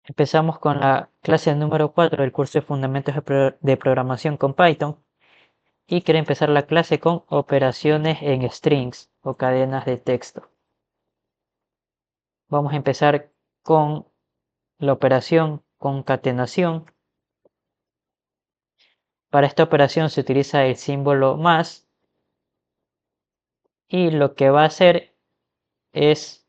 Empezamos con la clase número 4 del curso de Fundamentos de Programación con Python y quiero empezar la clase con operaciones en strings o cadenas de texto. Vamos a empezar con la operación concatenación. Para esta operación se utiliza el símbolo más y lo que va a hacer es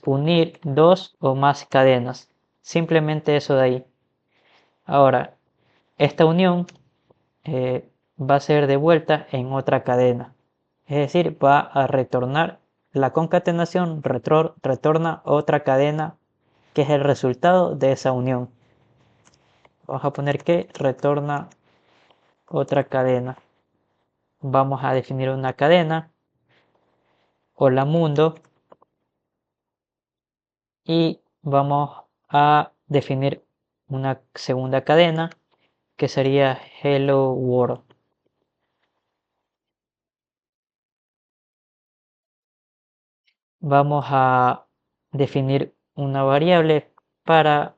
unir dos o más cadenas. Simplemente eso de ahí. Ahora, esta unión va a ser devuelta en otra cadena. Es decir, va a retornar la concatenación, retorna otra cadena que es el resultado de esa unión. Vamos a poner que retorna otra cadena. Vamos a definir una cadena, hola mundo, y vamos a definir una segunda cadena que sería hello world. Vamos a definir una variable para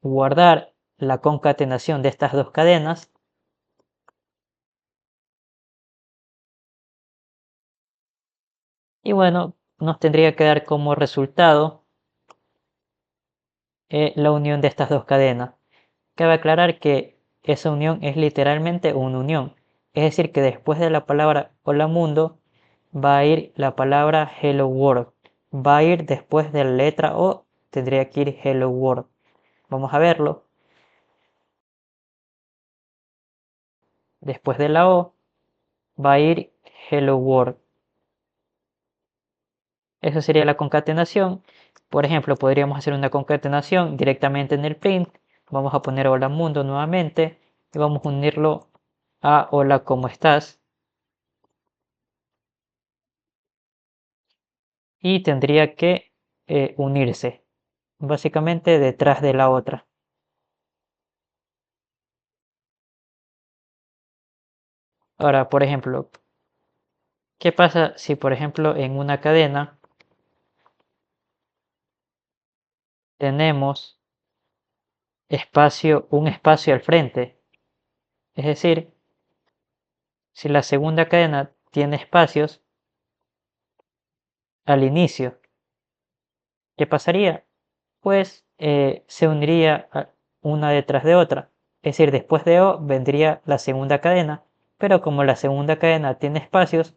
guardar la concatenación de estas dos cadenas. Y bueno, nos tendría que dar como resultado la unión de estas dos cadenas. Cabe aclarar que esa unión es literalmente una unión. Es decir, que después de la palabra hola mundo va a ir la palabra hello world. Va a ir después de la letra O, tendría que ir hello world. Vamos a verlo. Después de la O va a ir hello world. Eso sería la concatenación. Por ejemplo, podríamos hacer una concatenación directamente en el print. Vamos a poner hola mundo nuevamente y vamos a unirlo a hola, ¿cómo estás? Y tendría que unirse básicamente detrás de la otra. Ahora, por ejemplo, ¿qué pasa si por ejemplo en una cadena tenemos un espacio al frente? Es decir, si la segunda cadena tiene espacios al inicio, ¿qué pasaría? Pues se uniría una detrás de otra. Es decir, después de O vendría la segunda cadena, pero como la segunda cadena tiene espacios,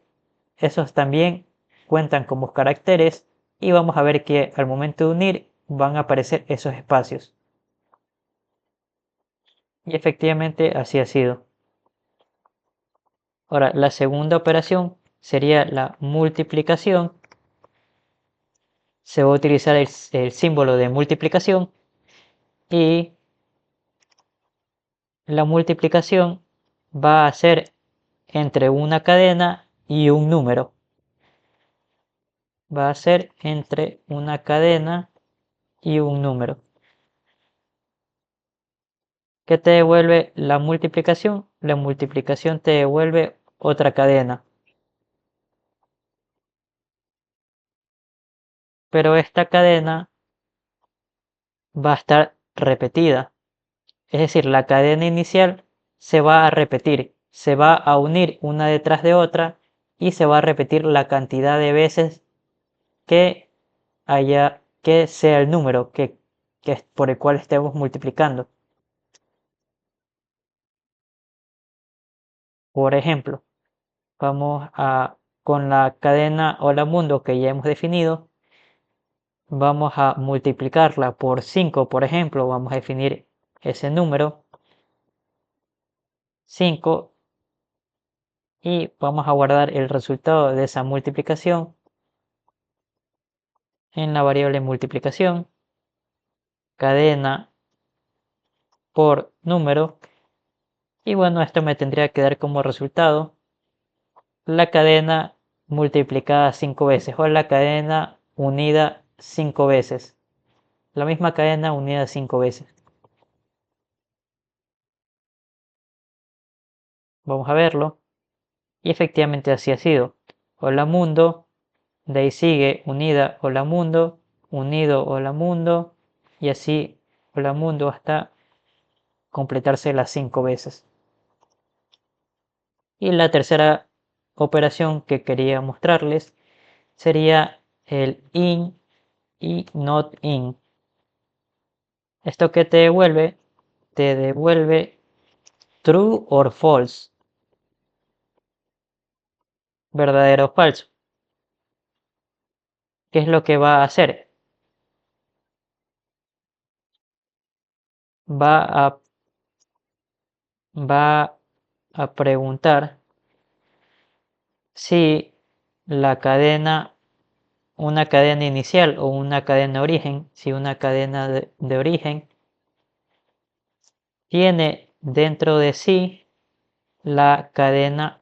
esos también cuentan como caracteres y vamos a ver que al momento de unir van a aparecer esos espacios. Y efectivamente así ha sido. Ahora, la segunda operación sería la multiplicación. Se va a utilizar el símbolo de multiplicación y la multiplicación va a ser entre una cadena y un número. Va a ser entre una cadena y un número. ¿Qué te devuelve la multiplicación? La multiplicación te devuelve otra cadena. Pero esta cadena va a estar repetida. Es decir, la cadena inicial se va a repetir, se va a unir una detrás de otra y se va a repetir la cantidad de veces que que sea el número que es por el cual estemos multiplicando. Por ejemplo, con la cadena hola mundo que ya hemos definido, vamos a multiplicarla por 5, por ejemplo, vamos a definir ese número 5 y vamos a guardar el resultado de esa multiplicación en la variable multiplicación, cadena por número, y bueno, esto me tendría que dar como resultado la cadena multiplicada 5 veces o la cadena unida 5 veces. La misma cadena unida 5 veces. Vamos a verlo. Y efectivamente así ha sido. Hola mundo De ahí sigue unida hola mundo, unido hola mundo y así hola mundo hasta completarse las 5 veces. Y la tercera operación que quería mostrarles sería el in y not in. ¿Esto qué te devuelve? Te devuelve true or false, verdadero o falso. ¿Qué es lo que va a hacer? Va a, va a preguntar si la cadena, una cadena inicial o una cadena de origen, si una cadena de origen tiene dentro de sí la cadena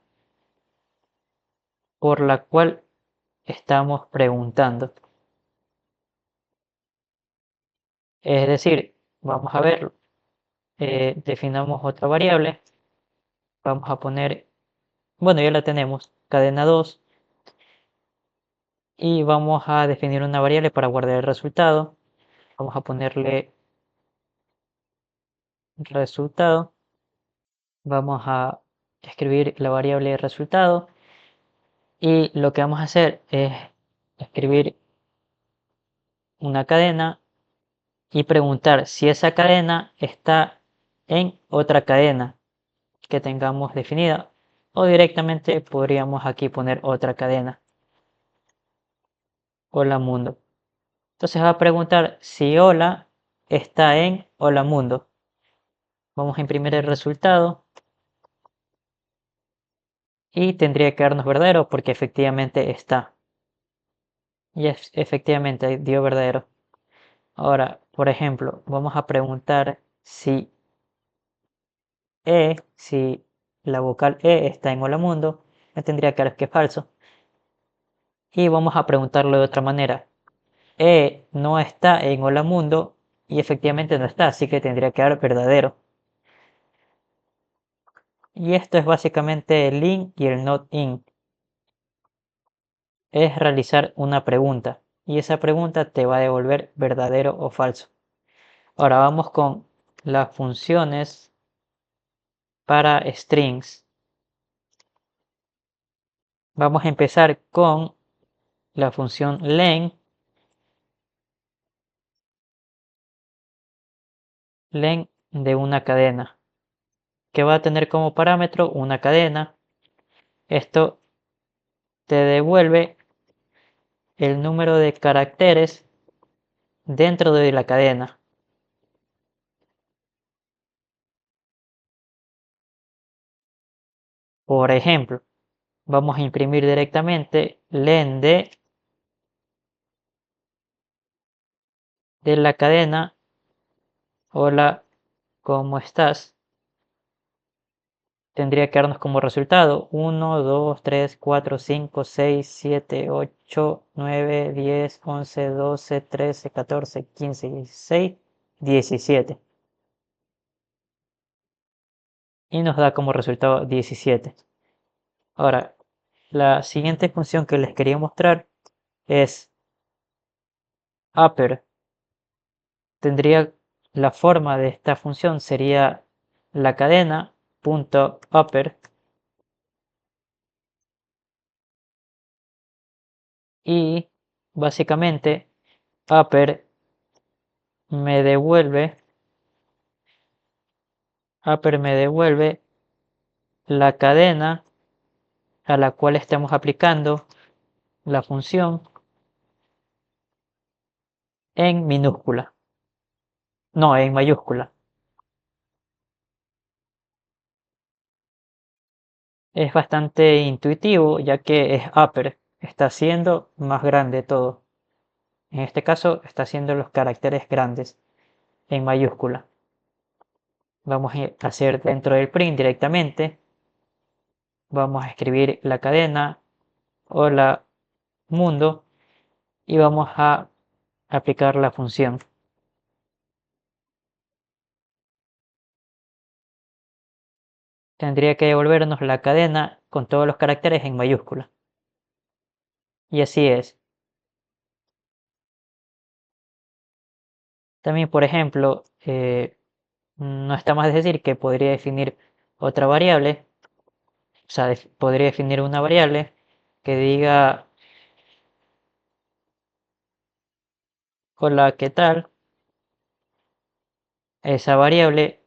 por la cual estamos preguntando. Es decir, vamos a ver, definamos otra variable, vamos a poner, bueno, ya la tenemos, cadena 2, y vamos a definir una variable para guardar el resultado. Vamos a ponerle resultado, vamos a escribir la variable resultado y lo que vamos a hacer es escribir una cadena y preguntar si esa cadena está en otra cadena que tengamos definida, o directamente podríamos aquí poner otra cadena, hola mundo. Entonces va a preguntar si hola está en hola mundo. Vamos a imprimir el resultado y tendría que darnos verdadero porque efectivamente está. Y efectivamente dio verdadero. Ahora, por ejemplo, vamos a preguntar si la vocal E está en hola mundo, me tendría que dar que es falso. Y vamos a preguntarlo de otra manera. E no está en hola mundo y efectivamente no está, así que tendría que dar verdadero. Y esto es básicamente el in y el not in. Es realizar una pregunta y esa pregunta te va a devolver verdadero o falso. Ahora vamos con las funciones para strings. Vamos a empezar con la función len de una cadena, que va a tener como parámetro una cadena. Esto te devuelve el número de caracteres dentro de la cadena. Por ejemplo, vamos a imprimir directamente len de la cadena hola, ¿cómo estás? Tendría que darnos como resultado 1, 2, 3, 4, 5, 6, 7, 8, 9, 10, 11, 12, 13, 14, 15, 16, 17. Y nos da como resultado 17. Ahora, la siguiente función que les quería mostrar es upper. Tendría la forma de esta función sería la cadena punto upper y básicamente upper me devuelve la cadena a la cual estamos aplicando la función en minúscula, no en mayúscula. Es bastante intuitivo ya que es upper, está haciendo más grande todo. En este caso está haciendo los caracteres grandes en mayúscula. Vamos a hacer dentro del print directamente. Vamos a escribir la cadena hola mundo y vamos a aplicar la función. Tendría que devolvernos la cadena con todos los caracteres en mayúscula. Y así es. También, por ejemplo, no está más de decir que podría definir otra variable, o sea, podría definir una variable que diga, hola, ¿qué tal? Esa variable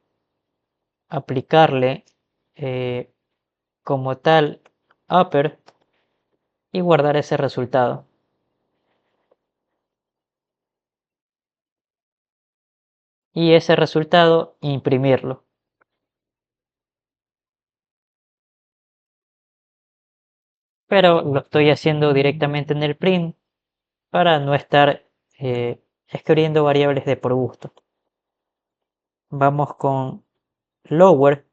aplicarle eh, como tal upper y guardar ese resultado. Y ese resultado imprimirlo. Pero lo estoy haciendo directamente en el print para no estar escribiendo variables de por gusto. Vamos con lower.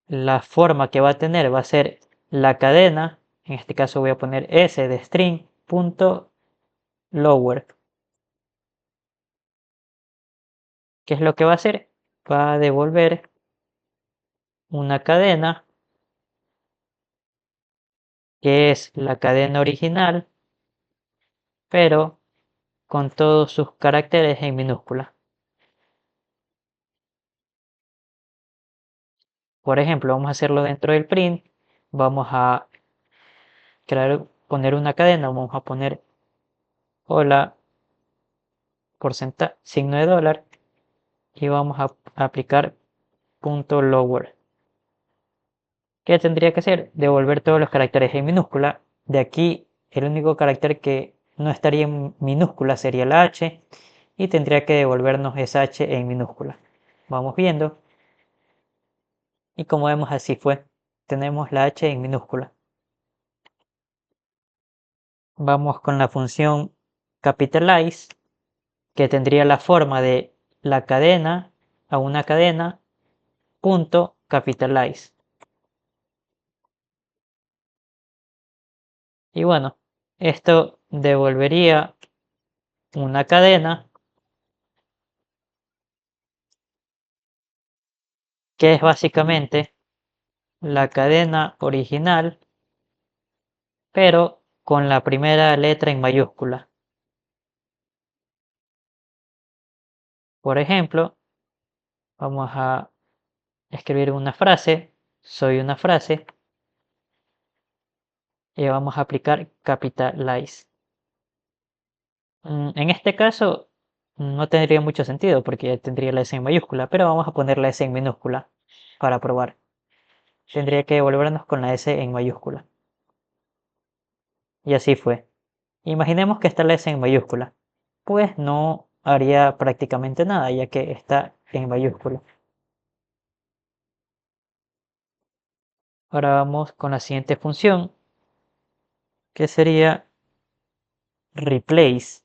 La forma que va a tener va a ser la cadena. En este caso voy a poner s de string punto lower. ¿Qué es lo que va a hacer? Va a devolver una cadena que es la cadena original, pero con todos sus caracteres en minúscula. Por ejemplo, vamos a hacerlo dentro del print. Vamos a poner una cadena. Vamos a poner hola, porcentaje, signo de dólar. Y vamos a aplicar punto lower. ¿Qué tendría que hacer? Devolver todos los caracteres en minúscula. De aquí, el único carácter que no estaría en minúscula sería la H. Y tendría que devolvernos esa H en minúscula. Vamos viendo. Y como vemos, así fue. Tenemos la H en minúscula. Vamos con la función capitalize, que tendría la forma de la cadena a una cadena punto capitalize. Y bueno, esto devolvería una cadena que es básicamente la cadena original, pero con la primera letra en mayúscula. Por ejemplo, vamos a escribir una frase, soy una frase, y vamos a aplicar capitalize. En este caso no tendría mucho sentido porque tendría la S en mayúscula, pero vamos a poner la S en minúscula para probar. Tendría que devolvernos con la S en mayúscula. Y así fue. Imaginemos que está la S en mayúscula. Pues no haría prácticamente nada ya que está en mayúscula. Ahora vamos con la siguiente función, que sería replace,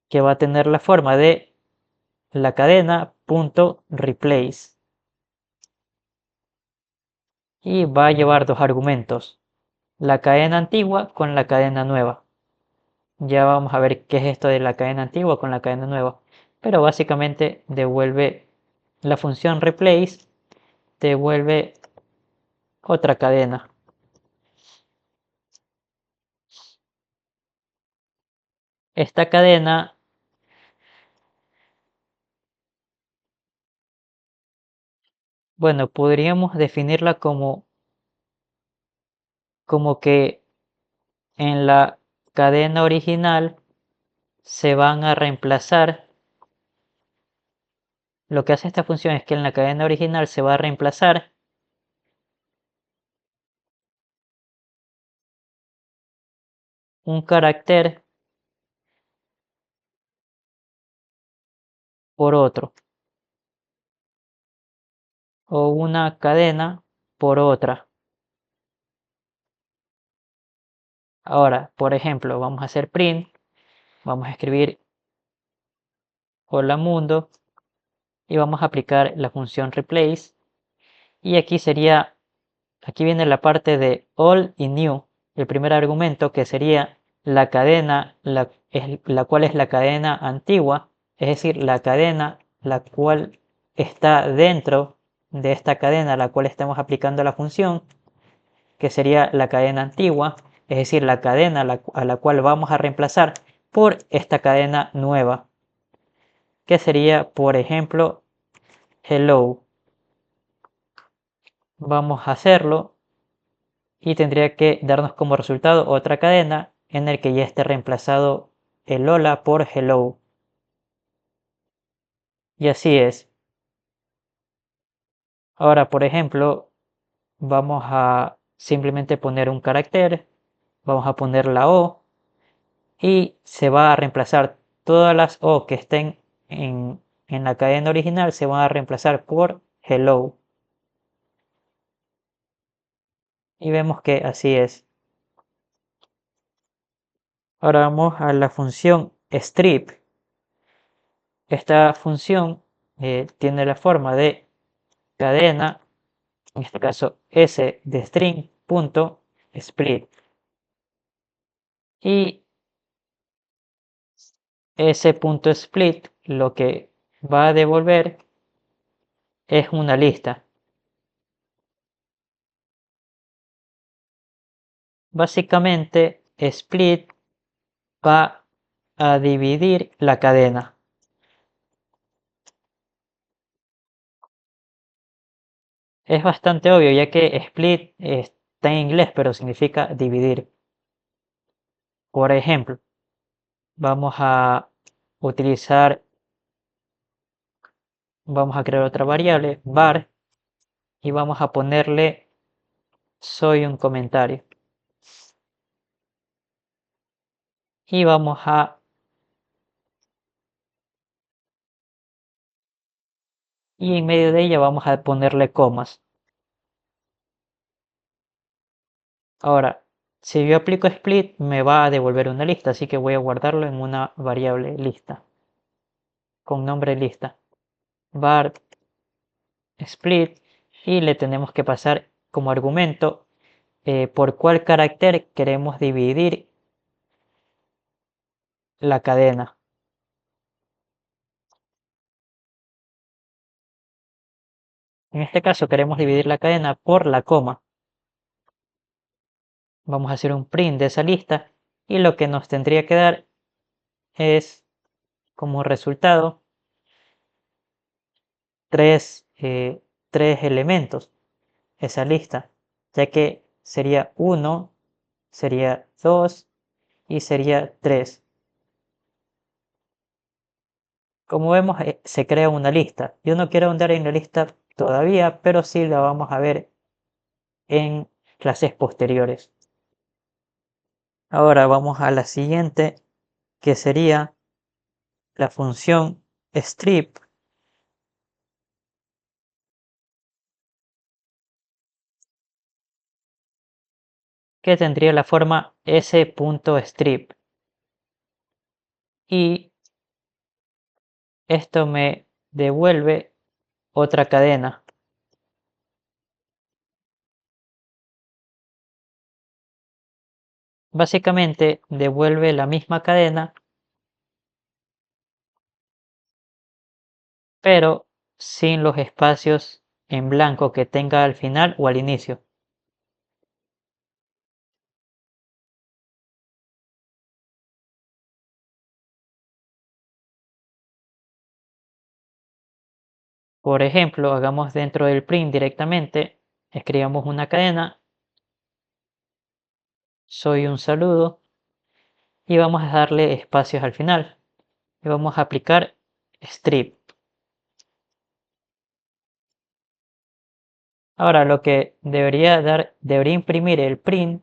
que va a tener la forma de la cadena punto replace y va a llevar dos argumentos, la cadena antigua con la cadena nueva. Ya vamos a ver qué es esto de la cadena antigua con la cadena nueva, pero básicamente devuelve la función replace, devuelve otra cadena. Esta cadena, bueno, podríamos definirla como que en la cadena original se van a reemplazar. Lo que hace esta función es que en la cadena original se va a reemplazar un carácter por otro o una cadena por otra. Ahora, por ejemplo, vamos a hacer print, vamos a escribir hola mundo y vamos a aplicar la función replace y aquí viene la parte de old y new, el primer argumento que sería la cadena, la cual es la cadena antigua, es decir, la cadena la cual está dentro de esta cadena a la cual estamos aplicando la función, que sería la cadena antigua, es decir, la cadena a la cual vamos a reemplazar por esta cadena nueva, que sería, por ejemplo, hello. Vamos a hacerlo y tendría que darnos como resultado otra cadena en el que ya esté reemplazado el hola por hello. Y así es. Ahora, por ejemplo, vamos a simplemente poner un carácter, vamos a poner la O y se va a reemplazar todas las O que estén en la cadena original, se van a reemplazar por hello. Y vemos que así es. Ahora vamos a la función strip. Esta función tiene la forma de cadena, en este caso s de string punto split. Y ese punto split lo que va a devolver es una lista. Básicamente, split va a dividir la cadena. Es bastante obvio ya que split está en inglés pero significa dividir. Por ejemplo, vamos a utilizar, vamos a crear otra variable, var, y vamos a ponerle soy un comentario. Y vamos a y en medio de ella vamos a ponerle comas. Ahora, si yo aplico split me va a devolver una lista, así que voy a guardarlo en una variable lista con nombre lista var split y le tenemos que pasar como argumento por cuál carácter queremos dividir la cadena. En este caso queremos dividir la cadena por la coma. Vamos a hacer un print de esa lista y lo que nos tendría que dar es como resultado tres elementos esa lista, ya que sería 1, sería 2 y sería 3. Como vemos, se crea una lista. Yo no quiero andar en la lista todavía, pero sí la vamos a ver en clases posteriores. Ahora vamos a la siguiente, que sería la función strip, que tendría la forma s.strip. Y esto me devuelve otra cadena. Básicamente devuelve la misma cadena, pero sin los espacios en blanco que tenga al final o al inicio. Por ejemplo, hagamos dentro del print directamente, escribamos una cadena, soy un saludo, y vamos a darle espacios al final. Y vamos a aplicar strip. Ahora lo que debería imprimir el print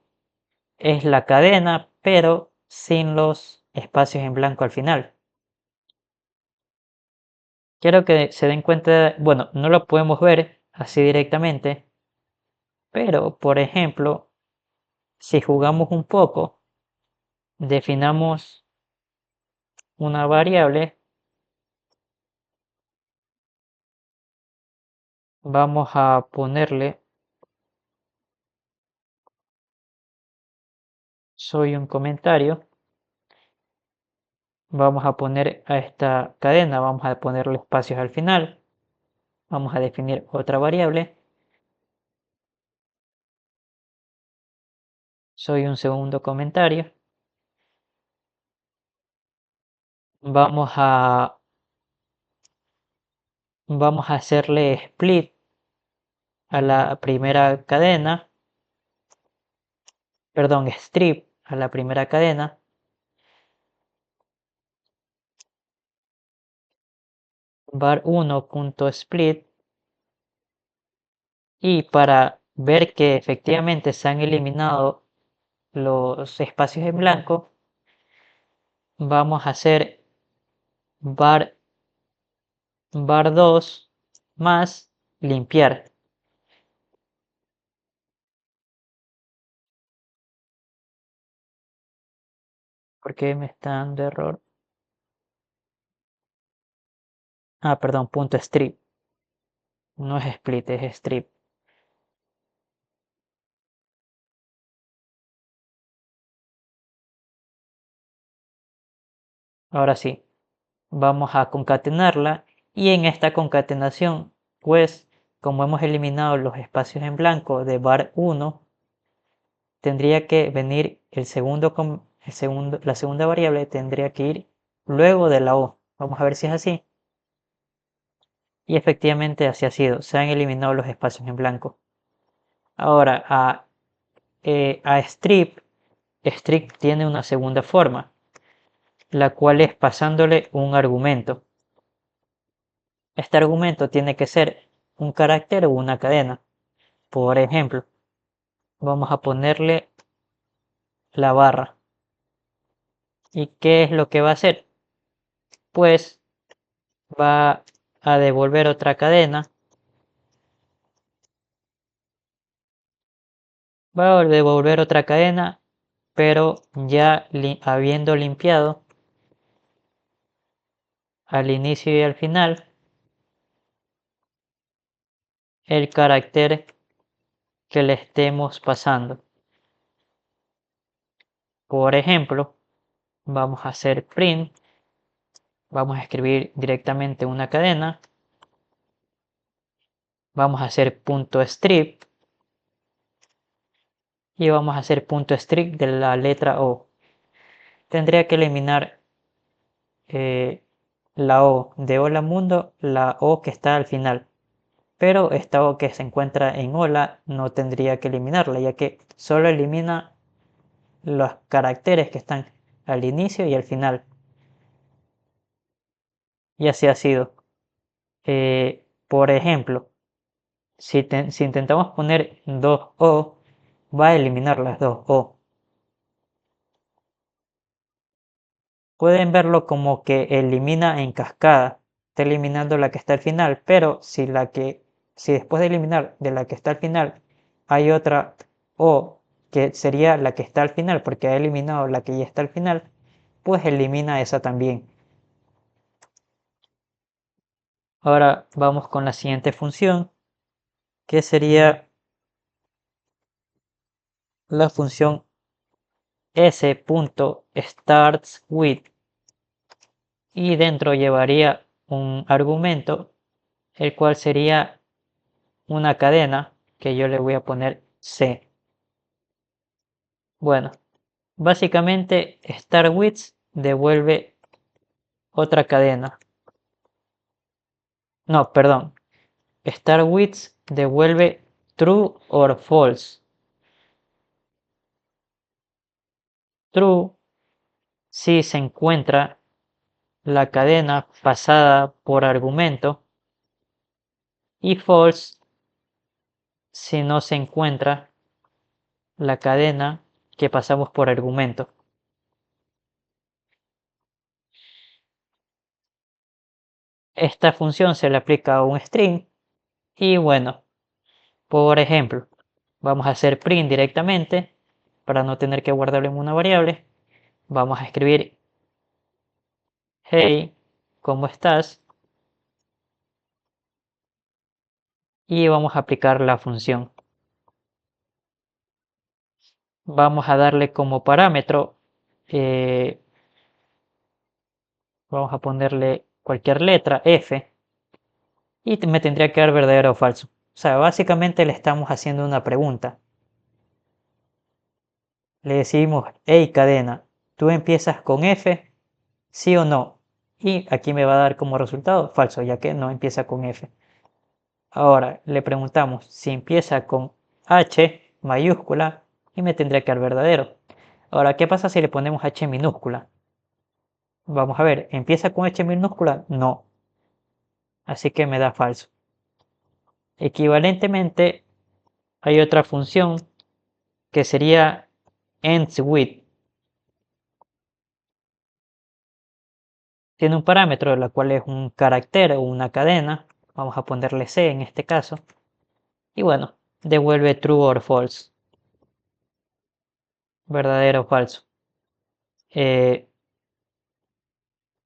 es la cadena, pero sin los espacios en blanco al final. Quiero que se den cuenta, bueno, no lo podemos ver así directamente, pero por ejemplo, si jugamos un poco, definamos una variable, vamos a ponerle soy un comentario, vamos a poner a esta cadena, vamos a ponerle espacios al final, vamos a definir otra variable soy un segundo comentario. Vamos a hacerle split a la primera cadena, perdón, strip a la primera cadena. var1.split, y para ver que efectivamente se han eliminado los espacios en blanco, vamos a hacer var2 más limpiar. ¿Por qué me está dando error? Ah, perdón, punto strip. No es split, es strip. Ahora sí, vamos a concatenarla, y en esta concatenación, pues como hemos eliminado los espacios en blanco de var1, tendría que venir la segunda variable tendría que ir luego de la O. Vamos a ver si es así. Y efectivamente así ha sido. Se han eliminado los espacios en blanco. Ahora a strip tiene una segunda forma, la cual es pasándole un argumento. Este argumento tiene que ser un carácter o una cadena. Por ejemplo, vamos a ponerle la barra. ¿Y qué es lo que va a hacer? Pues va a devolver otra cadena. Va a devolver otra cadena, pero ya habiendo limpiado al inicio y al final el carácter que le estemos pasando. Por ejemplo, vamos a hacer print, vamos a escribir directamente una cadena, vamos a hacer punto strip y vamos a hacer punto strip de la letra O. Tendría que eliminar la O de hola mundo, la O que está al final. Pero esta O que se encuentra en hola no tendría que eliminarla, ya que solo elimina los caracteres que están al inicio y al final. Y así ha sido. Por ejemplo, si intentamos poner dos O, va a eliminar las dos O. Pueden verlo como que elimina en cascada, está eliminando la que está al final, pero si después de eliminar de la que está al final hay otra O que sería la que está al final porque ha eliminado la que ya está al final, pues elimina esa también. Ahora vamos con la siguiente función, que sería la función s.startsWith, y dentro llevaría un argumento, el cual sería una cadena que yo le voy a poner C. Bueno, básicamente startWith devuelve otra cadena. No, perdón. startWith devuelve true or false. True si se encuentra la cadena pasada por argumento, y false si no se encuentra la cadena que pasamos por argumento. Esta función se le aplica a un string y bueno, por ejemplo, vamos a hacer print directamente para no tener que guardarlo en una variable. Vamos a escribir hey, ¿cómo estás? Y vamos a aplicar la función. Vamos a darle como parámetro, vamos a ponerle cualquier letra F, y me tendría que dar verdadero o falso. O sea, básicamente le estamos haciendo una pregunta. le decimos, hey cadena, ¿tú empiezas con F? ¿Sí o no? Y aquí me va a dar como resultado falso, ya que no empieza con F. Ahora le preguntamos si empieza con H mayúscula y me tendría que dar verdadero. Ahora, ¿qué pasa si le ponemos H minúscula? Vamos a ver, ¿empieza con H minúscula? No, así que me da falso. Equivalentemente, hay otra función que sería ends with. Tiene un parámetro, la cual es un carácter o una cadena. Vamos a ponerle C en este caso. Y bueno, devuelve true or false. Verdadero o falso.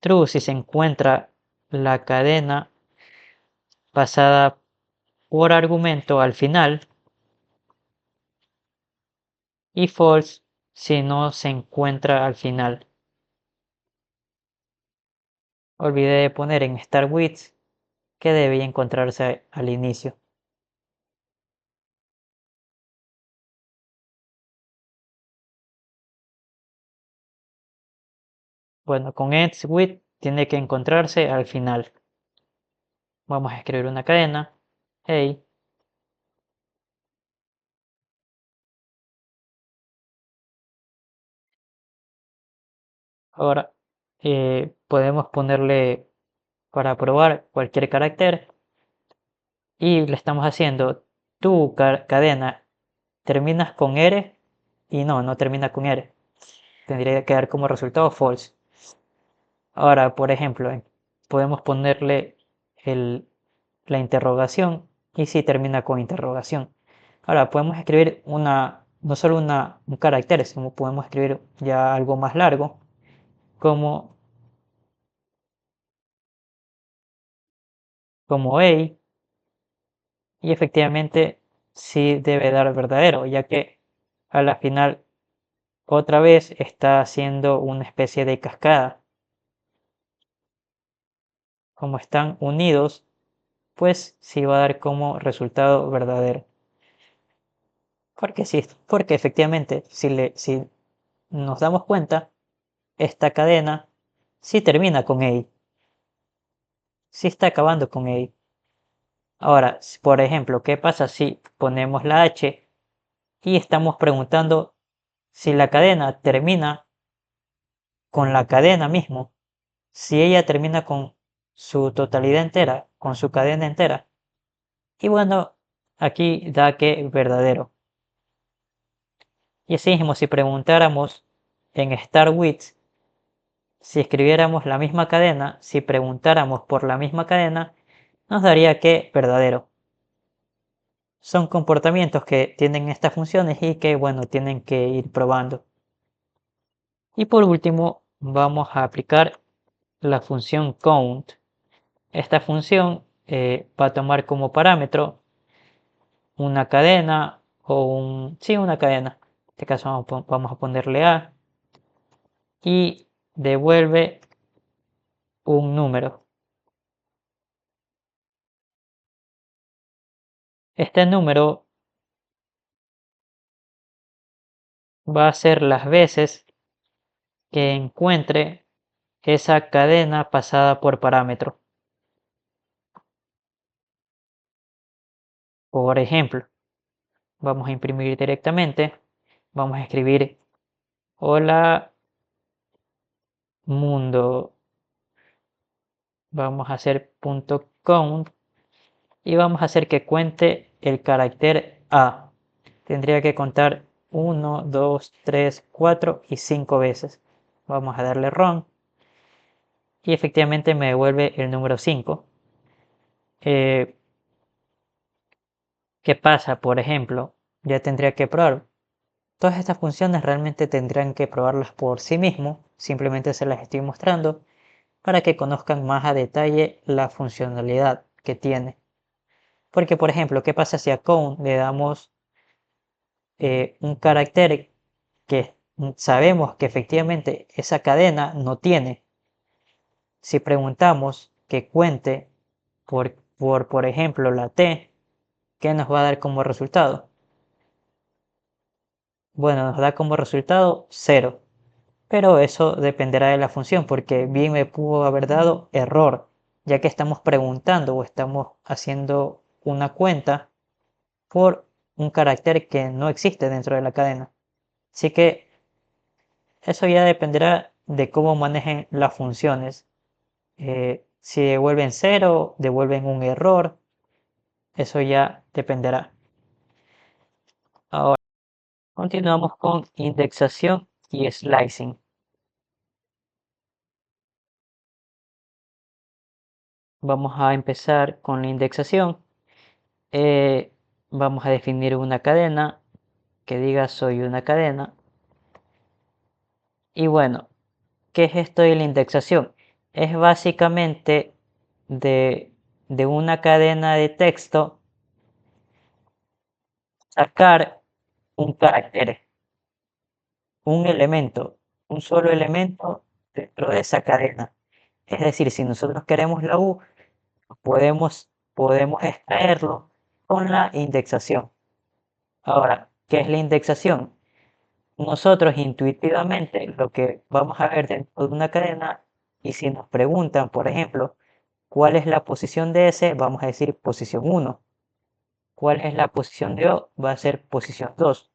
True si se encuentra la cadena pasada por argumento al final. Y false si no se encuentra al final. Olvidé de poner en start with que debía encontrarse al inicio. Bueno, con ends with tiene que encontrarse al final. Vamos a escribir una cadena. Hey. Ahora podemos ponerle para probar cualquier carácter y le estamos haciendo tu cadena terminas con R y no termina con R. Tendría que dar como resultado false. Ahora, por ejemplo, podemos ponerle la interrogación y si termina con interrogación. Ahora, podemos escribir no solo un carácter, sino podemos escribir ya algo más largo, como A, y efectivamente sí debe dar verdadero, ya que a la final otra vez está haciendo una especie de cascada. Como están unidos, pues sí va a dar como resultado verdadero. Porque sí, porque efectivamente, si nos damos cuenta, esta cadena sí termina con A, sí está acabando con A. Ahora, por ejemplo, ¿qué pasa si ponemos la H y estamos preguntando si la cadena termina con la cadena mismo? Si ella termina con su totalidad entera, con su cadena entera. Y bueno, aquí da que verdadero. Y así mismo, si preguntáramos en start with, si escribiéramos la misma cadena, si preguntáramos por la misma cadena, nos daría que verdadero. Son comportamientos que tienen estas funciones y que, bueno, tienen que ir probando. Y por último, vamos a aplicar la función count. Esta función va a tomar como parámetro una cadena sí, una cadena. En este caso vamos a ponerle A y devuelve un número. Este número va a ser las veces que encuentre esa cadena pasada por parámetro. Por ejemplo, vamos a imprimir directamente, vamos a escribir hola mundo, vamos a hacer .count y vamos a hacer que cuente el carácter A. Tendría que contar 1, 2, 3, 4 y 5 veces. Vamos a darle run y efectivamente me devuelve el número 5. ¿Qué pasa? Por ejemplo, ya tendría que probar. Todas estas funciones realmente tendrían que probarlas por sí mismo. Simplemente se las estoy mostrando para que conozcan más a detalle la funcionalidad que tiene. Porque, por ejemplo, ¿qué pasa si a count le damos un carácter que sabemos que efectivamente esa cadena no tiene? Si preguntamos que cuente por ejemplo, la T, ¿qué nos va a dar como resultado? bueno, nos da como resultado 0. Pero eso dependerá de la función, porque bien me pudo haber dado error, ya que estamos preguntando o estamos haciendo una cuenta por un carácter que no existe dentro de la cadena. Así que eso ya dependerá de cómo manejen las funciones. Si devuelven 0, devuelven un error, eso ya dependerá. Ahora, continuamos con indexación y slicing. Vamos a empezar con la indexación. Eh, Vamos a definir una cadena que diga soy una cadena. Y bueno, ¿qué es esto de la indexación? Es básicamente de, de una cadena de texto sacar un carácter, un elemento, un solo elemento dentro de esa cadena. Es decir, si nosotros queremos la U, podemos extraerlo con la indexación. Ahora, ¿qué es la indexación? Nosotros intuitivamente lo que vamos a ver dentro de una cadena, y si nos preguntan, por ejemplo, cuál es la posición de S, vamos a decir posición 1. ¿Cuál es la posición de O? Va a ser posición 2.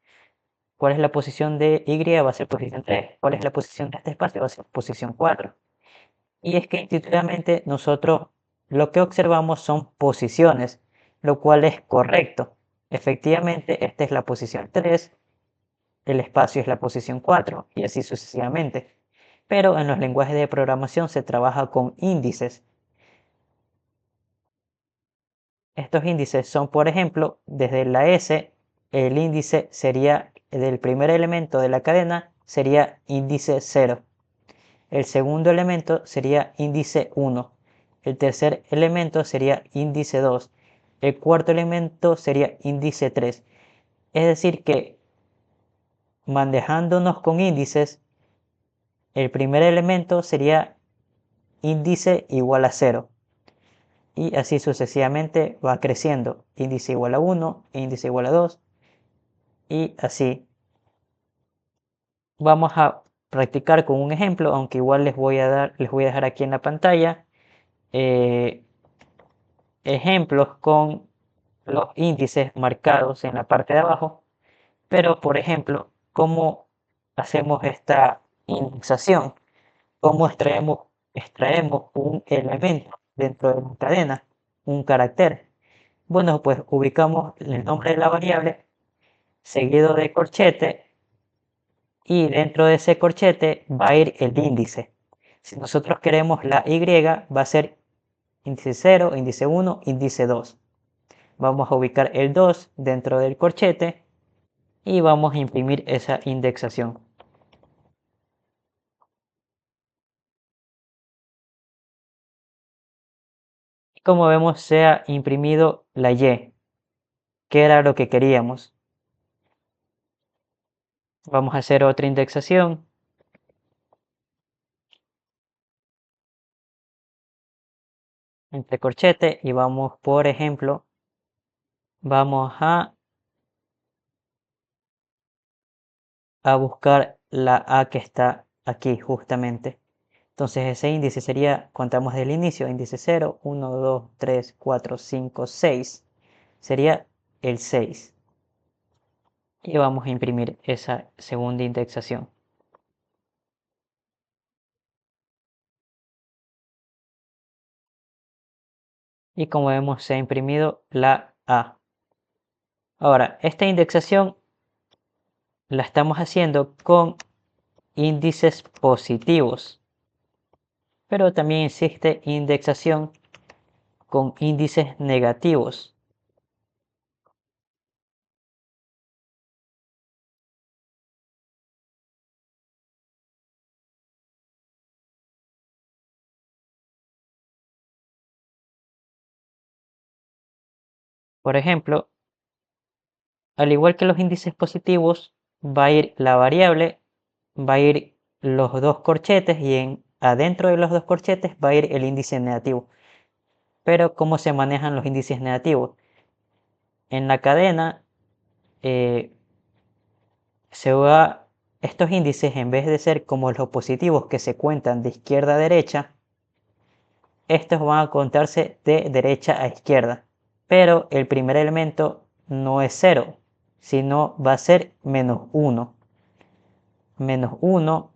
¿Cuál es la posición de Y? Va a ser posición 3. ¿Cuál es la posición de este espacio? Va a ser posición 4. Y es que intuitivamente nosotros lo que observamos son posiciones, lo cual es correcto. Efectivamente, esta es la posición 3, el espacio es la posición 4 y así sucesivamente. Pero en los lenguajes de programación se trabaja con índices. Estos índices son, por ejemplo, desde la S, el índice sería del primer elemento de la cadena, sería índice 0. El segundo elemento sería índice 1. El tercer elemento sería índice 2. El cuarto elemento sería índice 3. Es decir que manejándonos con índices, el primer elemento sería índice igual a 0. Y así sucesivamente va creciendo. Índice igual a 1, índice igual a 2 y así. Vamos a practicar con un ejemplo, aunque igual les voy a dejar aquí en la pantalla eh, ejemplos con los índices marcados en la parte de abajo. Pero, por ejemplo, ¿cómo hacemos esta indexación? ¿Cómo extraemos un elemento dentro de una cadena, un carácter? Bueno, pues ubicamos el nombre de la variable seguido de corchete y dentro de ese corchete va a ir el índice. Si nosotros queremos la Y, va a ser índice 0, índice 1, índice 2. Vamos a ubicar el 2 dentro del corchete y vamos a imprimir esa indexación. Y como vemos, se ha imprimido la Y, que era lo que queríamos. Vamos a hacer otra indexación. Entre corchete y vamos, por ejemplo, vamos a buscar la A que está aquí justamente. Entonces ese índice sería, contamos del inicio, índice 0, 1, 2, 3, 4, 5, 6. Sería el 6. Y vamos a imprimir esa segunda indexación. Y como vemos, se ha imprimido la A. Ahora, esta indexación la estamos haciendo con índices positivos, pero también existe indexación con índices negativos. Por ejemplo, al igual que los índices positivos, va a ir la variable, va a ir los dos corchetes y adentro de los dos corchetes va a ir el índice negativo. Pero ¿cómo se manejan los índices negativos? En la cadena estos índices, en vez de ser como los positivos que se cuentan de izquierda a derecha, estos van a contarse de derecha a izquierda. Pero el primer elemento no es 0, sino va a ser -1. -1,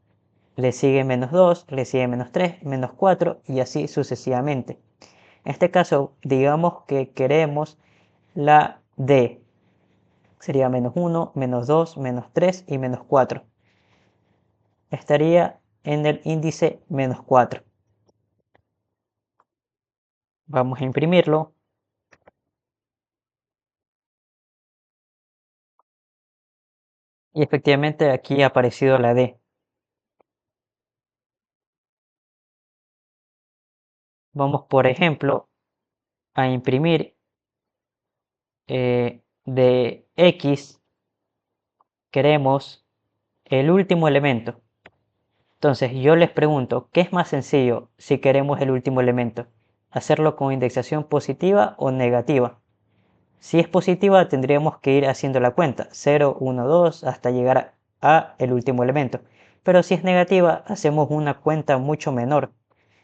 le sigue -2, le sigue -3, -4 y así sucesivamente. En este caso, digamos que queremos la D. Sería -1, -2, -3 y -4. Estaría en el índice -4. Vamos a imprimirlo. Y efectivamente aquí ha aparecido la D. Vamos, por ejemplo, a imprimir de X, queremos el último elemento. Entonces yo les pregunto, ¿qué es más sencillo si queremos el último elemento? ¿Hacerlo con indexación positiva o negativa? Si es positiva tendríamos que ir haciendo la cuenta, 0, 1, 2, hasta llegar a el último elemento. Pero si es negativa, hacemos una cuenta mucho menor.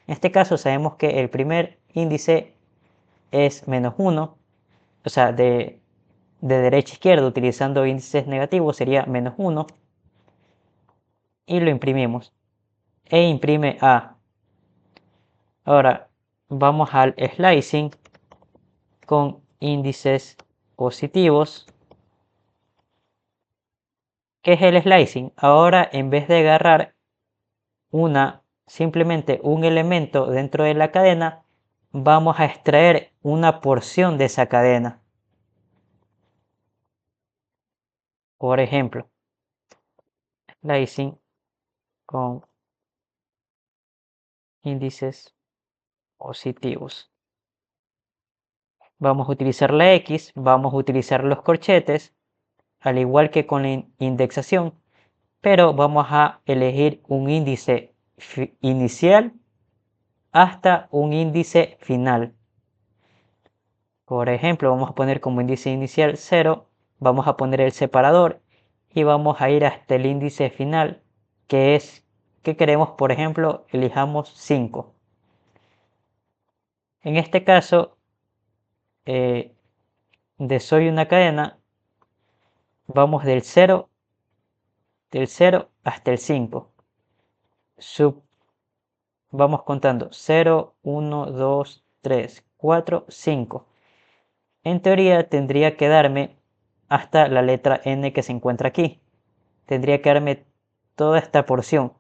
En este caso sabemos que el primer índice es -1, o sea, de derecha a izquierda utilizando índices negativos sería -1, y lo imprimimos. E imprime A. Ahora vamos al slicing con índices positivos. ¿Qué es el slicing? Ahora, en vez de agarrar simplemente un elemento dentro de la cadena, vamos a extraer una porción de esa cadena. Por ejemplo, slicing con índices positivos. Vamos a utilizar la X, vamos a utilizar los corchetes, al igual que con la indexación, pero vamos a elegir un índice inicial hasta un índice final. Por ejemplo, vamos a poner como índice inicial 0, vamos a poner el separador y vamos a ir hasta el índice final, que es, que queremos, por ejemplo, elijamos 5. En este caso, de soy una cadena, vamos del 0 hasta el 5. Vamos contando 0, 1, 2, 3, 4, 5. En teoría tendría que darme hasta la letra N que se encuentra aquí. Tendría que darme toda esta porción.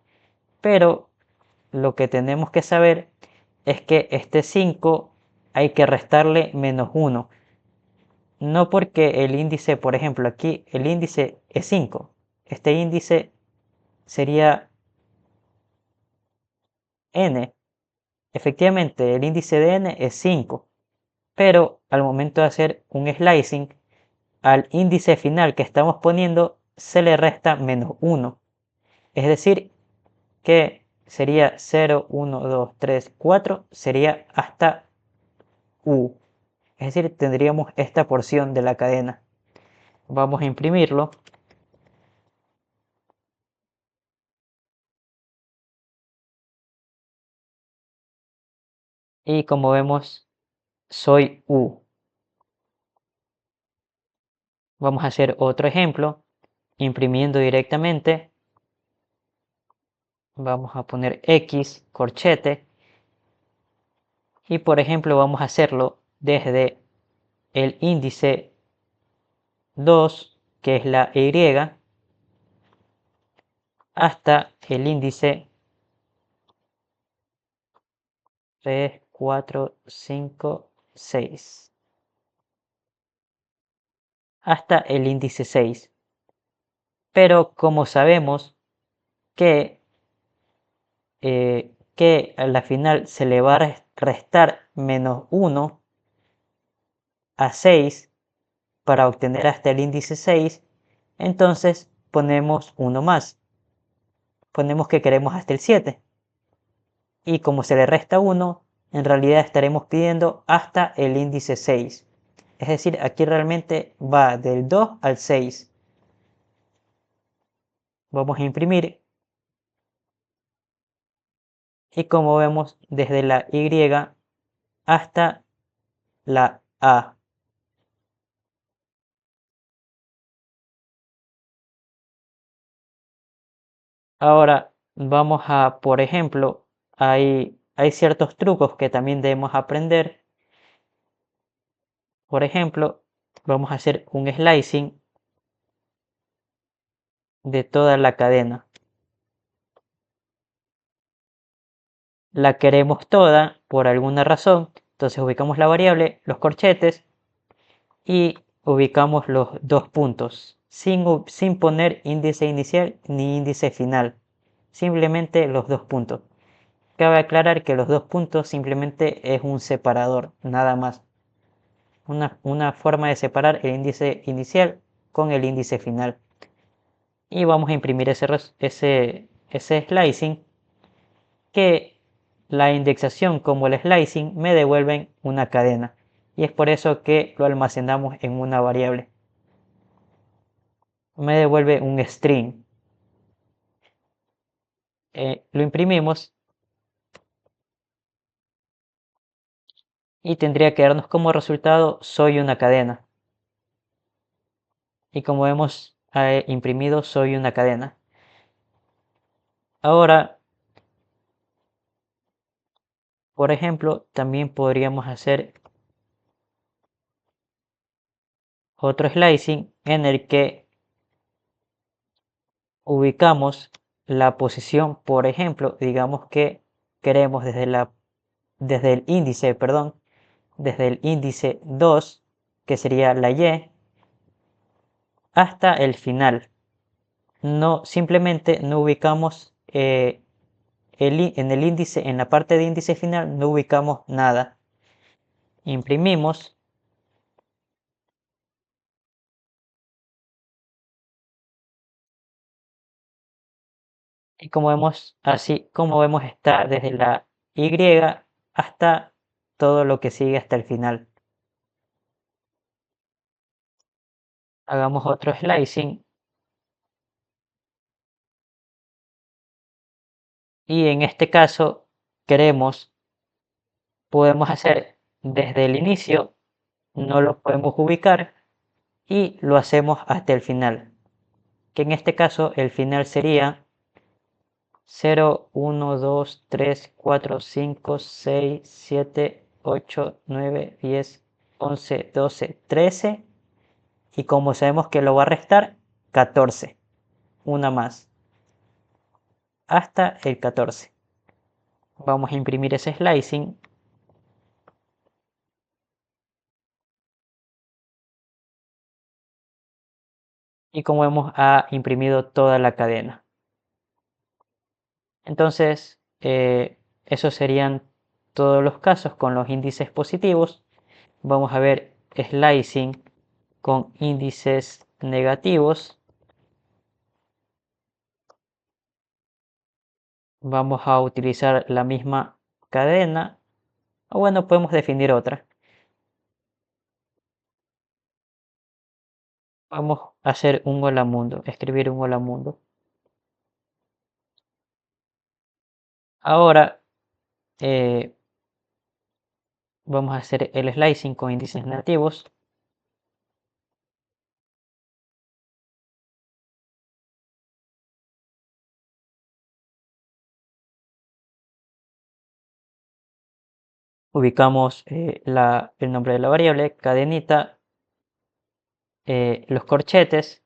Pero lo que tenemos que saber es que este 5 hay que restarle -1. No porque el índice, por ejemplo, aquí el índice es 5. Este índice sería N. Efectivamente, el índice de N es 5. Pero al momento de hacer un slicing, al índice final que estamos poniendo se le resta -1. Es decir, que sería 0, 1, 2, 3, 4, sería hasta U. Es decir, tendríamos esta porción de la cadena. Vamos a imprimirlo. Y como vemos, soy U. Vamos a hacer otro ejemplo, imprimiendo directamente. Vamos a poner X, corchete. Y por ejemplo, vamos a hacerlo desde el índice 2, que es la Y, hasta el índice 3, 4, 5, 6. Hasta el índice 6. Pero como sabemos que a la final se le va a restar -1 a 6 para obtener hasta el índice 6, entonces ponemos uno más. Ponemos que queremos hasta el 7. Y como se le resta 1, en realidad estaremos pidiendo hasta el índice 6. Es decir, aquí realmente va del 2 al 6. Vamos a imprimir y como vemos desde la Y hasta la A. Ahora vamos a, por ejemplo, hay ciertos trucos que también debemos aprender. Por ejemplo, vamos a hacer un slicing de toda la cadena. La queremos toda por alguna razón, entonces ubicamos la variable, los corchetes y ubicamos los dos puntos sin poner índice inicial ni índice final, simplemente los dos puntos. Cabe aclarar que los dos puntos simplemente es un separador, nada más. Una forma de separar el índice inicial con el índice final. Y vamos a imprimir ese slicing que la indexación como el slicing me devuelven una cadena. Y es por eso que lo almacenamos en una variable. Me devuelve un string. Lo imprimimos y tendría que darnos como resultado soy una cadena. Y como hemos imprimido soy una cadena. Ahora, por ejemplo, también podríamos hacer otro slicing en el que ubicamos la posición, por ejemplo, digamos que queremos desde el índice, perdón, desde el índice 2, que sería la Y, hasta el final. No, simplemente no ubicamos en el índice, en la parte de índice final, no ubicamos nada. Imprimimos y como vemos está desde la Y hasta todo lo que sigue hasta el final. Hagamos otro slicing y en este caso podemos hacer desde el inicio, no lo podemos ubicar y lo hacemos hasta el final, que en este caso el final sería 0, 1, 2, 3, 4, 5, 6, 7, 8, 9, 10, 11, 12, 13 y como sabemos que lo va a restar, 14, una más, hasta el 14. Vamos a imprimir ese slicing y como vemos ha imprimido toda la cadena. Entonces, esos serían todos los casos con los índices positivos. Vamos a ver slicing con índices negativos. Vamos a utilizar la misma cadena. O bueno, podemos definir otra. Vamos a hacer un hola mundo, escribir un hola mundo. Ahora vamos a hacer el slicing con índices negativos. Ubicamos el nombre de la variable, cadenita, los corchetes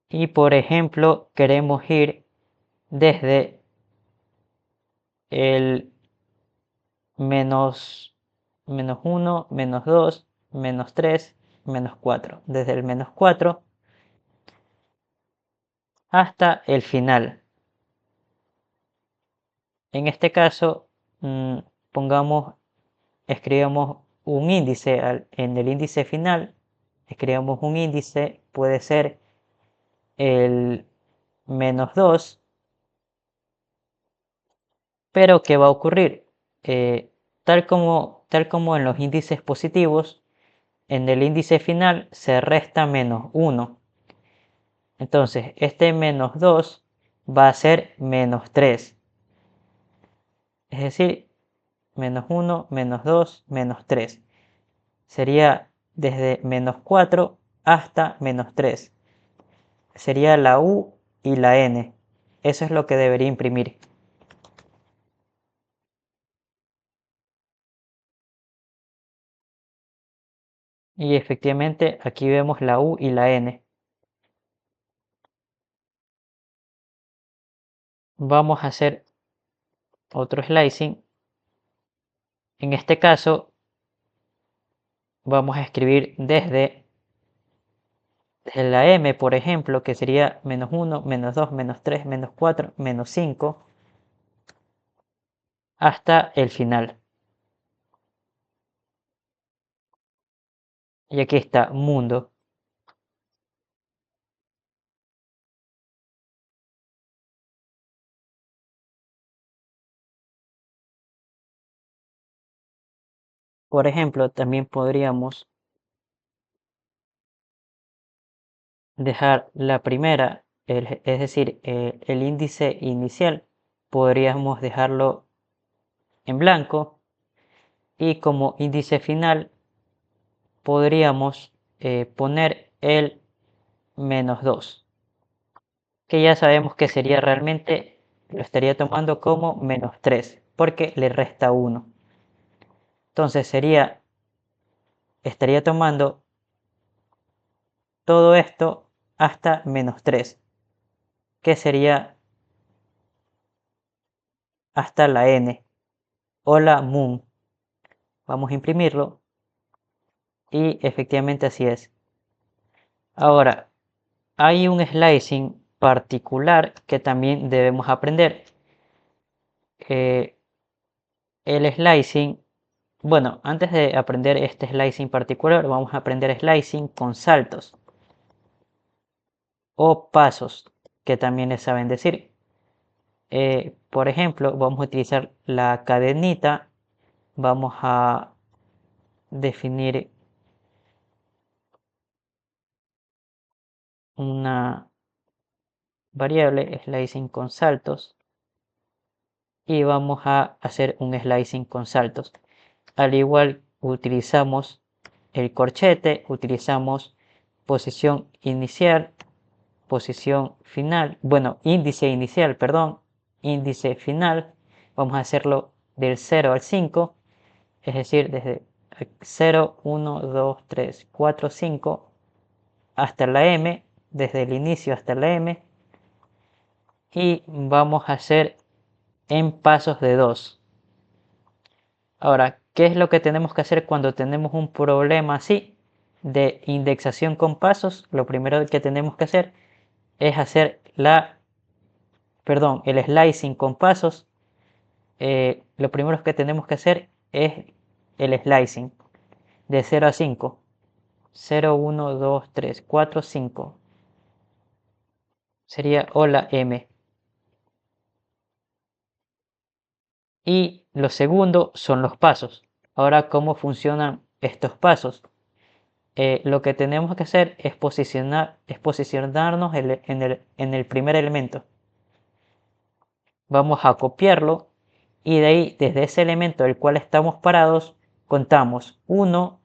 y por ejemplo queremos ir desde el menos 1, menos 2, menos 3, menos 4. Desde el menos 4 hasta el final. En este caso, pongamos, escribamos un índice en el índice final. Escribamos un índice, puede ser el menos 2, pero ¿qué va a ocurrir? Tal como en los índices positivos, en el índice final se resta menos 1. Entonces, este menos 2 va a ser menos 3. Es decir, menos 1, menos 2, menos 3. Sería desde menos 4 hasta menos 3. Sería la U y la N. Eso es lo que debería imprimir. Y efectivamente aquí vemos la U y la N. Vamos a hacer otro slicing. En este caso vamos a escribir desde la M, por ejemplo, que sería menos 1, menos 2, menos 3, menos 4, menos 5, hasta el final. Y aquí está mundo. Por ejemplo, también podríamos dejar la primera, es decir, el índice inicial, podríamos dejarlo en blanco, y como índice final podríamos poner el menos 2, que ya sabemos que sería realmente, lo estaría tomando como menos 3 porque le resta 1. Entonces estaría tomando todo esto hasta menos 3, que sería hasta la N o la moon. Vamos a imprimirlo y efectivamente así es. Ahora, hay un slicing particular que también debemos aprender. El slicing, bueno, antes de aprender este slicing particular, vamos a aprender slicing con saltos o pasos, que también les saben decir. Por ejemplo, vamos a utilizar la cadenita, vamos a definir una variable slicing con saltos y vamos a hacer un slicing con saltos. Al igual utilizamos el corchete, utilizamos posición inicial, posición final, bueno, índice inicial, perdón, índice final. Vamos a hacerlo del 0 al 5, es decir, desde 0, 1, 2, 3, 4, 5 hasta la M, desde el inicio hasta la M, y vamos a hacer en pasos de 2. Ahora, ¿qué es lo que tenemos que hacer cuando tenemos un problema así de indexación con pasos? Lo primero que tenemos que hacer es hacer el slicing con pasos. Lo primero que tenemos que hacer es el slicing de 0 a 5. 0, 1, 2, 3, 4, 5. Sería o la M. Y lo segundo son los pasos. Ahora, ¿cómo funcionan estos pasos? Lo que tenemos que hacer es posicionarnos en el primer elemento. Vamos a copiarlo y de ahí, desde ese elemento del cual estamos parados, contamos 1,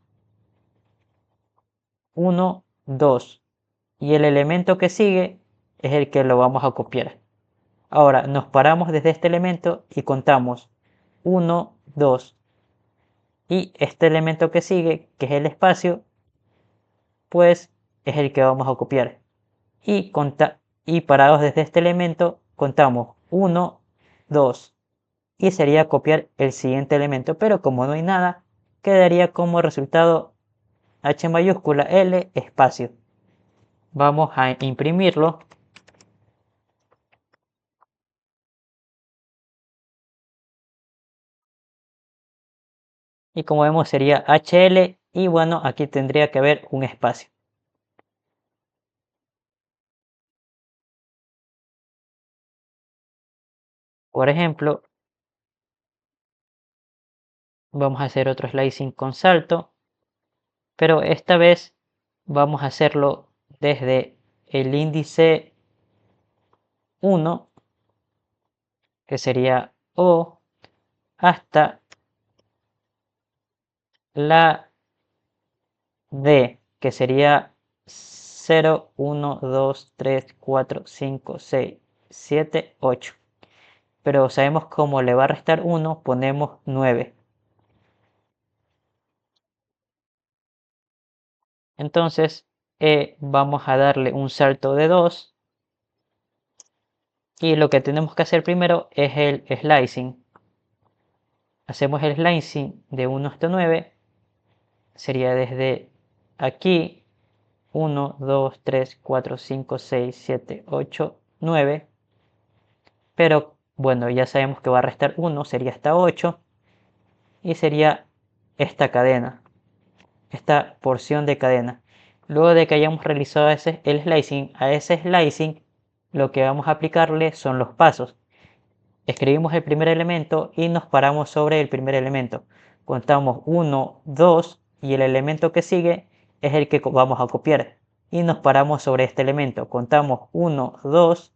1, 2. Y el elemento que sigue es el que lo vamos a copiar. Ahora nos paramos desde este elemento y contamos 1, 2. Y este elemento que sigue, que es el espacio, pues es el que vamos a copiar. Y parados desde este elemento contamos 1, 2 y sería copiar el siguiente elemento, pero como no hay nada, quedaría como resultado H mayúscula L espacio. Vamos a imprimirlo y como vemos sería HL y bueno, aquí tendría que haber un espacio. Por ejemplo, vamos a hacer otro slicing con salto, pero esta vez vamos a hacerlo desde el índice 1, que sería O, hasta la D, que sería 0, 1, 2, 3, 4, 5, 6, 7, 8. Pero sabemos cómo le va a restar 1, ponemos 9. Entonces vamos a darle un salto de 2 y lo que tenemos que hacer primero es el slicing. Hacemos el slicing de 1 hasta 9, sería desde aquí 1, 2, 3, 4, 5, 6, 7, 8, 9. Pero bueno, ya sabemos que va a restar 1, sería hasta 8 y sería esta cadena, esta porción de cadena. Luego de que hayamos realizado el slicing, a ese slicing lo que vamos a aplicarle son los pasos. Escribimos el primer elemento y nos paramos sobre el primer elemento. Contamos 1, 2 y el elemento que sigue es el que vamos a copiar. Y nos paramos sobre este elemento. Contamos 1, 2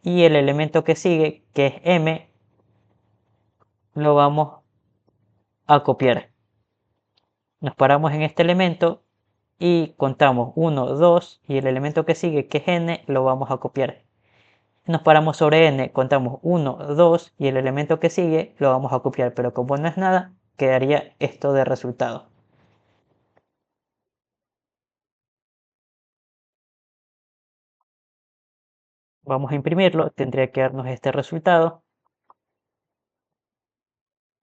y el elemento que sigue, que es M, lo vamos a copiar. Nos paramos en este elemento y contamos 1, 2 y el elemento que sigue, que es N, lo vamos a copiar. Nos paramos sobre N, contamos 1, 2 y el elemento que sigue lo vamos a copiar, pero como no es nada, quedaría esto de resultado. Vamos a imprimirlo, tendría que darnos este resultado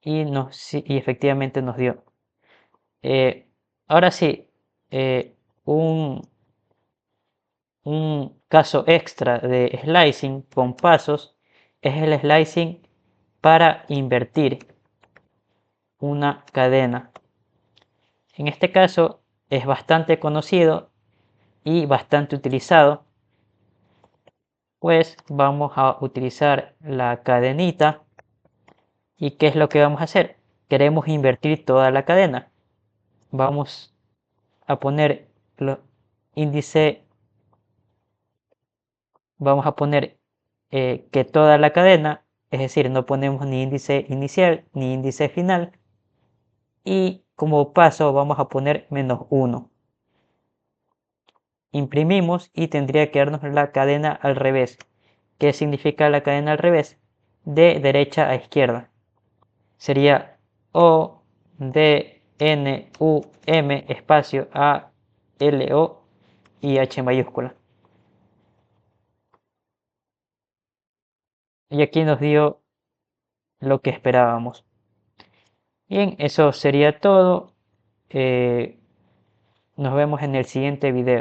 y efectivamente nos dio. Ahora sí, un caso extra de slicing con pasos es el slicing para invertir una cadena. En este caso es bastante conocido y bastante utilizado, pues vamos a utilizar la cadenita. ¿Y qué es lo que vamos a hacer? Queremos invertir toda la cadena. Vamos a poner los índice, vamos a poner que toda la cadena, es decir, no ponemos ni índice inicial ni índice final, y como paso vamos a poner -1. Imprimimos y tendría que darnos la cadena al revés. ¿Qué significa la cadena al revés? De derecha a izquierda. Sería O, D, N, U, M, espacio A, L, O y H mayúscula. Y aquí nos dio lo que esperábamos. Bien, eso sería todo. Nos vemos en el siguiente video.